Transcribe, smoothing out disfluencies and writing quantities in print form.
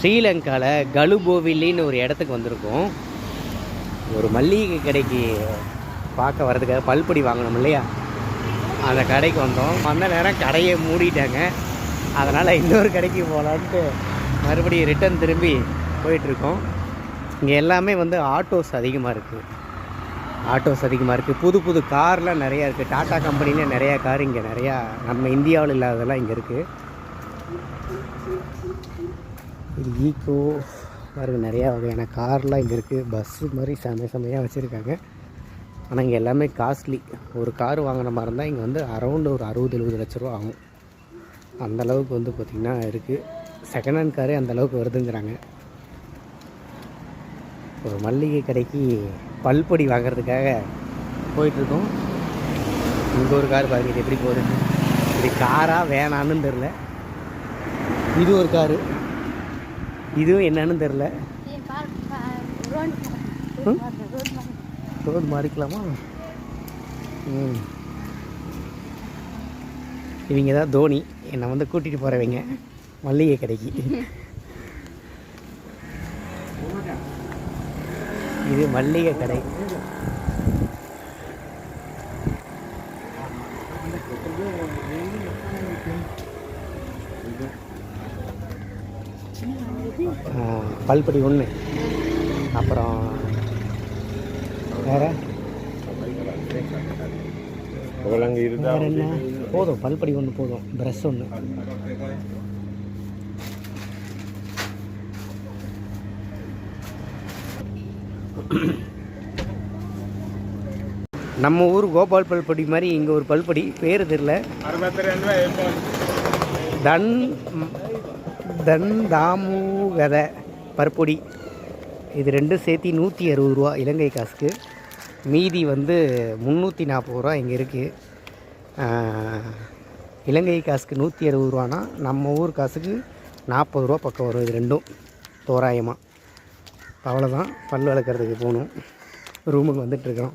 ஸ்ரீலங்காவில் கலுபோவிலின்னு ஒரு இடத்துக்கு வந்திருக்கோம். ஒரு மல்லிகை கடைக்கு பார்க்க வர்றதுக்காக பல்பொடி வாங்கணும் இல்லையா, அந்த கடைக்கு வந்தோம். வந்த நேரம் கடையை மூடிட்டாங்க. அதனால் இன்னொரு கடைக்கு போகலான்ட்டு மறுபடியும் ரிட்டன் திரும்பி போயிட்டுருக்கோம். இங்கே எல்லாமே வந்து ஆட்டோஸ் அதிகமாக இருக்குது. புது புது கார்லாம் நிறையா இருக்குது. டாட்டா கம்பெனியில் நிறையா கார் இங்கே நிறையா நம்ம இந்தியாவில் இல்லாததெல்லாம் இங்கே இருக்குது. இது ஈக்கோ பாருங்க, நிறையா வகையான கார்லாம் இங்கே இருக்குது. பஸ்ஸு மாதிரி செமையாக வச்சுருக்காங்க. ஆனால் இங்கே எல்லாமே காஸ்ட்லி. ஒரு கார் வாங்கின மாதிரி இருந்தால் இங்கே வந்து அரௌண்டு ஒரு 60-70 லட்ச ரூபா ஆகும். அந்தளவுக்கு வந்து பார்த்திங்கன்னா இருக்குது. செகண்ட் ஹேண்ட் காரே அந்தளவுக்கு வருதுங்கிறாங்க. ஒரு மல்லிகை கடைக்கு பல்பொடி வாங்கிறதுக்காக போயிட்டுருக்கோம். இங்கே ஒரு கார் பாருங்க, இது எப்படி போகுது. இது காராக வேணான்னு தெரில. இது ஒரு காரு, இதுவும் என்னன்னு தெரில. ரோடு மாறிக்கலாமா? இவங்க தான் தோனி என்னை வந்து கூட்டிகிட்டு போகிறவங்க மல்லிகை கடைக்கு. இது மல்லிகை கடை. பல்பொடி 1, அப்புறம் வேறு என்ன போதும். பல்பொடி 1 போதும், ப்ரஷ் 1. நம்ம ஊர் கோபால் பல்பொடி மாதிரி இங்கே ஒரு பல்பொடி பேர் தெரியல. தன் தாமுகத பருப்பொடி. இது ரெண்டும் சேர்த்தி 160 ரூபா இலங்கை காசுக்கு. மீதி வந்து 340 ரூபா இங்கே இருக்குது. இலங்கை காசுக்கு 160 ரூபானா நம்ம ஊர் காசுக்கு 40 ரூபா பக்கம் வரும். இது ரெண்டும் தோராயமாக. அவ்வளோதான். பல் வளர்க்குறதுக்கு போகணும். ரூமுக்கு வந்துட்டுருக்கோம்.